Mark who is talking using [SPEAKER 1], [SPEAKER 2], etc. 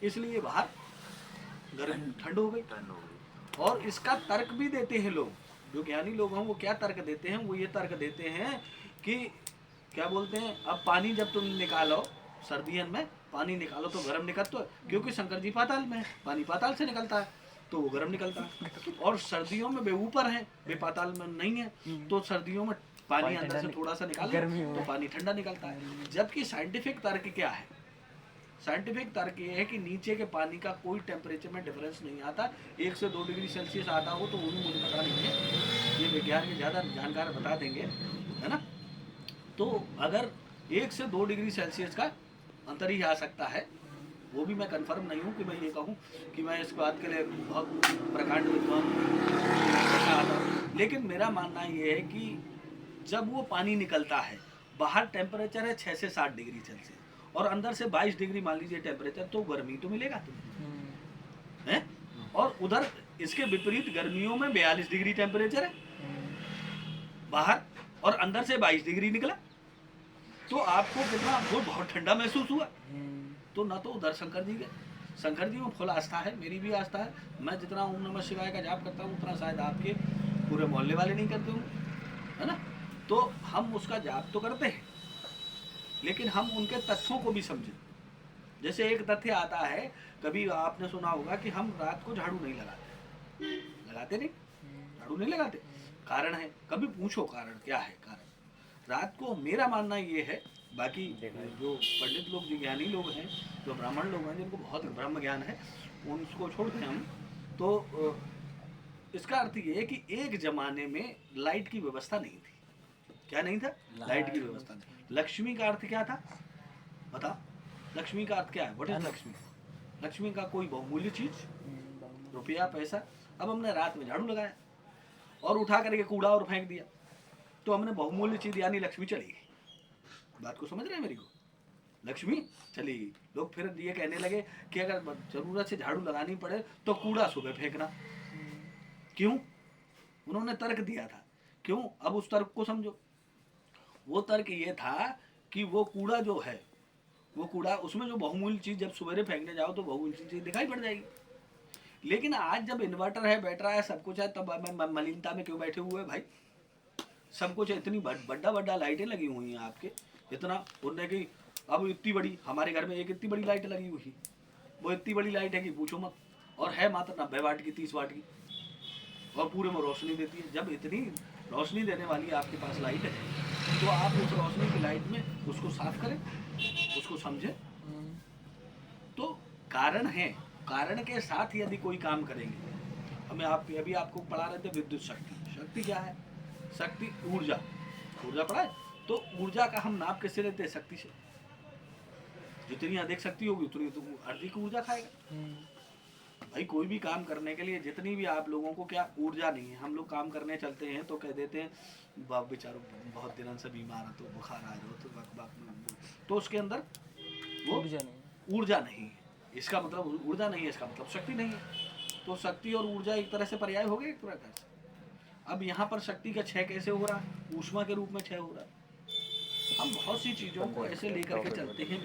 [SPEAKER 1] इसलिए बाहर गर्म ठंड हो गई। और इसका तर्क भी देते हैं लोग, जो ज्ञानी लोग हैं वो क्या तर्क देते हैं, वो ये तर्क देते हैं कि क्या बोलते हैं, अब पानी जब तुम निकालो सर्दियों में पानी निकालो तो गर्म निकलता है, क्योंकि शंकर जी पाताल में है, पानी पाताल से निकलता है तो वो गर्म निकलता है। और सर्दियों में वे ऊपर हैं, वे पाताल में नहीं है, तो सर्दियों में पानी अंदर से थोड़ा सा निकाल तो पानी ठंडा निकलता है। जबकि साइंटिफिक तर्क क्या है, साइंटिफिक तर्क ये है कि नीचे के पानी का कोई टेम्परेचर में डिफरेंस नहीं आता, 1 से 2 डिग्री सेल्सियस आता हो तो वो भी मुझे पता नहीं है, ये विज्ञान के ज़्यादा जानकार बता देंगे, है ना। तो अगर 1 से 2 डिग्री सेल्सियस का अंतर ही आ सकता है, वो भी मैं कंफर्म नहीं हूँ कि मैं ये कहूँ कि मैं इस बात के लिए बहुत प्रकांड विद्वान हूँ, लेकिन मेरा मानना ये है कि जब वो पानी निकलता है, बाहर टेम्परेचर है 6 से 7 डिग्री सेल्सियस और अंदर से 22 डिग्री मान लीजिए टेम्परेचर, तो गर्मी तो मिलेगा तुम्हें, है। और उधर इसके विपरीत गर्मियों में 42 डिग्री टेम्परेचर है बाहर और अंदर से 22 डिग्री निकला, तो आपको कितना वो बहुत ठंडा महसूस हुआ। तो ना तो उधर शंकर जी में फुल आस्था है, मेरी भी आस्था है, मैं जितना ओम नमः शिवाय का जाप करता हूँ उतना शायद आपके पूरे मोहल्ले वाले नहीं करते होंगे, है ना। तो हम उसका जाप तो करते हैं, लेकिन हम उनके तथ्यों को भी समझें। जैसे एक तथ्य आता है, कभी आपने सुना होगा कि हम रात को झाड़ू नहीं लगाते नहीं, झाड़ू नहीं लगाते, कारण है, कभी पूछो कारण क्या है। कारण रात को मेरा मानना ये है, बाकी जो पंडित लोग जो ज्ञानी लोग हैं, जो ब्राह्मण लोग हैं जिनको बहुत ब्रह्म ज्ञान है, उनको छोड़ते हैं हम। तो इसका अर्थ ये है कि एक जमाने में लाइट की व्यवस्था नहीं थी। क्या नहीं था? लाइट की व्यवस्था नहीं। लक्ष्मी का अर्थ क्या था बता, लक्ष्मी का अर्थ क्या है? What is Lakshmi? लक्ष्मी का कोई बहुमूल्य चीज, रुपया पैसा। अब हमने रात में झाड़ू लगाया और उठा करके कूड़ा और फेंक दिया, तो हमने बहुमूल्य चीज यानी लक्ष्मी चली गई। बात को समझ रहे हैं मेरी को? लक्ष्मी चली गई। लोग फिर ये कहने लगे कि अगर जरूरत से झाड़ू लगानी पड़े तो कूड़ा सुबह फेंकना। क्यों? उन्होंने तर्क दिया था, क्यों? अब उस तर्क को समझो। वो तर्क ये था कि वो कूड़ा जो है, वो कूड़ा, उसमें जो बहुमूल्य चीज जब सवेरे फेंकने जाओ तो बहुमूल्य चीज दिखाई पड़ जाएगी। लेकिन आज जब इन्वर्टर है, बैटरा है, सब कुछ है, तब मलिनता में क्यों बैठे हुए भाई? सब कुछ है, इतनी बड़ा लाइटें लगी हुई हैं आपके, इतना उड़ने की। अब इतनी बड़ी हमारे घर में एक इतनी बड़ी लाइट लगी हुई है, वो इतनी बड़ी लाइट है कि पूछो मत, और है मात्र 90 वाट की, 30 वाट की, और पूरे में रोशनी देती है। जब इतनी रोशनी देने वाली आपके पास लाइट है, तो आप उस रोशनी की लाइट में उसको साफ करें, उसको समझें। तो कारण है, कारण के साथ यदि कोई काम करेंगे, हमें आप अभी आपको पढ़ा रहे थे विद्युत शक्ति। शक्ति क्या है? शक्ति ऊर्जा, ऊर्जा पढ़ा है। तो ऊर्जा का हम नाप किससे लेते हैं? शक्ति से। जितनी अधिक शक्ति होगी उतनी तो अधिक ऊर्जा खाएगा। भाई कोई भी काम करने के लिए जितनी भी आप लोगों को क्या ऊर्जा नहीं है, हम लोग काम करने चलते हैं तो कह देते हैं बाप बेचारो बहुत दिनों से बीमार है, तो बुखार आ जाओ, तो तो उसके अंदर वो ऊर्जा नहीं है। इसका मतलब ऊर्जा नहीं है, इसका मतलब शक्ति नहीं है। तो शक्ति और ऊर्जा एक तरह से पर्याय हो गए एक प्रकार से। अब यहाँ पर शक्ति का क्षय कैसे हो रहा है? ऊष्मा के रूप में क्षय हो रहा है। हम बहुत सी चीजों को ऐसे लेकर के चलते हैं।